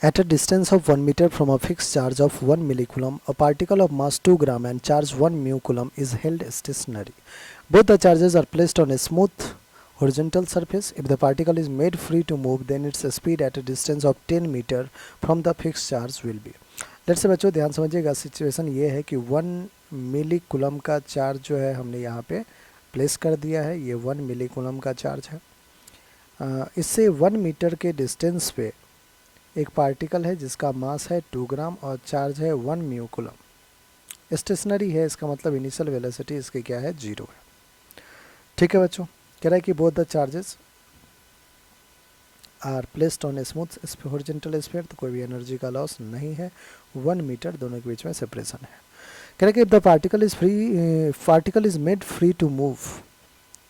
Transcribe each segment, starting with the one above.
At a distance of 1 meter from a fixed charge of 1 millicoulomb, a particle of mass 2 gram and charge 1 mu coulomb is held stationary. Both the charges are placed on a smooth horizontal surface. If the particle is made free to move, then its speed at a distance of 10 meter from the fixed charge will be. Let's say बच्चों ध्यान समझिएगा, situation ये है कि 1 मिली coulomb का charge जो है हमने यहाँ पे प्लेस कर दिया है. ये 1 मिली कुलम का चार्ज है. इससे 1 मीटर के डिस्टेंस पे एक पार्टिकल है जिसका मास है 2 ग्राम और चार्ज है 1 म्यू कुलम. स्टेशनरी है, इसका मतलब इनिशियल वेलोसिटी इसकी क्या है, 0 है. ठीक है बच्चों, कह रहा है कि both the charges are placed on a smooth horizontal sphere, तो कोई भी एनर्जी का लॉस नहीं है. 1 मीटर दोनों के बीच में सेपरेशन है. कह रहा है कि if the particle is made free to move,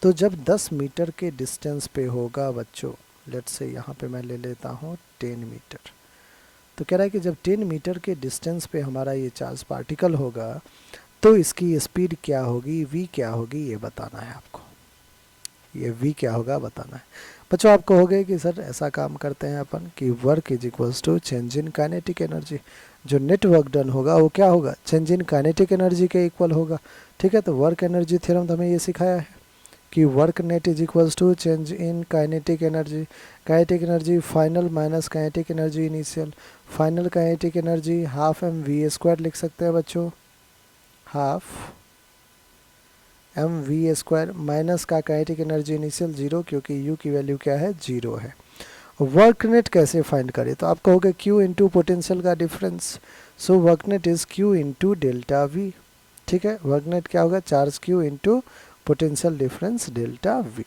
तो जब 10 मीटर के डिस्टेंस पे होगा बच्चों, लेट्स से यहाँ पे मैं ले लेता हूँ 10 मीटर. तो कह रहा है कि जब 10 मीटर के डिस्टेंस पे हमारा ये चार्ज पार्टिकल होगा तो इसकी स्पीड क्या होगी, v क्या होगी, ये बताना है आपको. ये v क्या होगा बताना है. बच्चों आप कहोगे कि सर ऐसा काम करते हैं अपन कि work is equals to change in kinetic energy. जो नेट वर्क डन होगा वो क्या होगा, चेंज इन काइनेटिक एनर्जी के इक्वल होगा. ठीक है, तो वर्क एनर्जी थ्योरम तो हमें ये सिखाया है कि work net is equals to change in kinetic energy. Kinetic energy final minus kinetic energy initial. Final kinetic energy half M V square लिख सकते हैं बच्चों, half M V square minus का काइनेटिक एनर्जी इनिशियल 0, क्योंकि you की value क्या है, 0 है. वर्क नेट कैसे फाइंड करें, तो आप कहोगे क्यू इंटू पोटेंशियल का difference. So work net is Q into delta we. ठीक है, वर्क नेट क्या होगा, charge Q into potential difference delta we.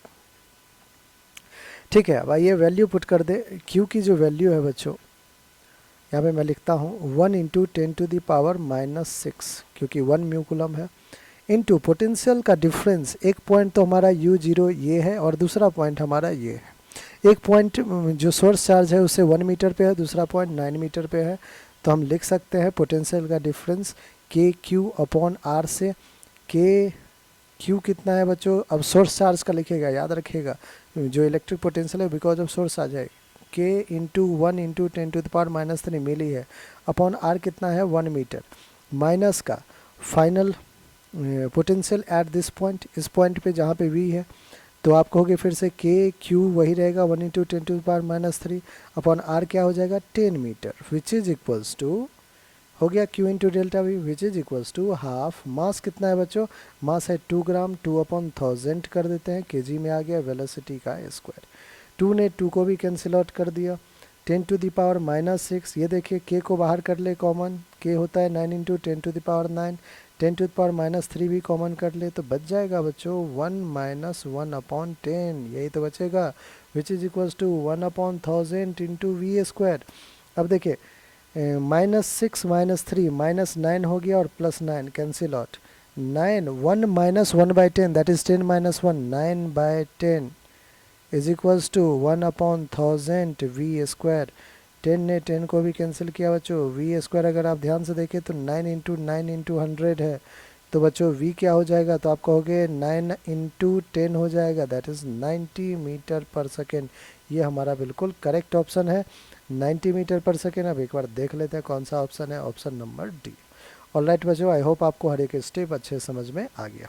ठीक है, अब आइए वैल्यू पुट कर दे. क्यू की जो वैल्यू है बच्चों, यहाँ पे मैं लिखता हूँ 1 इंटू 10⁻⁻⁶, क्योंकि 1 म्यू कुलम है, इंटू पोटेंशियल का डिफरेंस. एक पॉइंट तो हमारा u0 ये है और दूसरा पॉइंट हमारा ये है. एक पॉइंट जो सोर्स चार्ज है उससे 1 मीटर पे है, दूसरा पॉइंट 9 मीटर पे है. तो हम लिख सकते हैं पोटेंशियल का डिफरेंस के क्यू अपॉन आर से. के क्यू कितना है बच्चों, अब सोर्स चार्ज का लिखेगा, याद रखिएगा जो इलेक्ट्रिक पोटेंशियल है बिकॉज ऑफ सोर्स आ जाए. के इंटू 1 इंटू 10⁻³ मिली है अपॉन आर कितना है 1 मीटर, माइनस का final potential at this point, इस पॉइंट पे जहाँ पे v है. तो आप कहोगे फिर से के क्यू वही रहेगा 1 इंटू 10⁻³ अपॉन आर क्या हो जाएगा 10 metre, which is equals to हो गया Q into delta V, which is equals to half. Mass कितना है बच्चों, मास है 2 ग्राम, 2/1000 कर देते हैं, केजी में आ गया, वेलोसिटी का स्क्वायर. 2 ने 2 को भी कैंसिल आउट कर दिया. 10⁻⁻⁶, ये देखिए के को बाहर कर ले कॉमन, के होता है 9 इंटू 10⁻⁹. 10⁻³ भी कॉमन कर ले तो बच जाएगा बच्चों 1 माइनस 1/10, यही तो बचेगा, which is equals to 1/1000 into V square. अब देखिए -6 -3 -9 हो गया और +9 cancel out. 9 1 minus 1/10 that is 10 minus 1, 9/10 is equals to 1/1000 V square. 10 ने 10 को भी कैंसिल किया बच्चों. वी स्क्वायर अगर आप ध्यान से देखें तो 9 इंटू 9 इंटू 100 है, तो बच्चों v क्या हो जाएगा, तो आप कहोगे 9 इंटू 10 हो जाएगा, दैट इज़ 90 मीटर पर सेकेंड. ये हमारा बिल्कुल करेक्ट ऑप्शन है 90 मीटर पर सेकेंड. अब एक बार देख लेते हैं कौन सा ऑप्शन है, ऑप्शन नंबर डी. ऑलराइट बच्चों, आई होप आपको हर एक स्टेप अच्छे समझ में आ गया.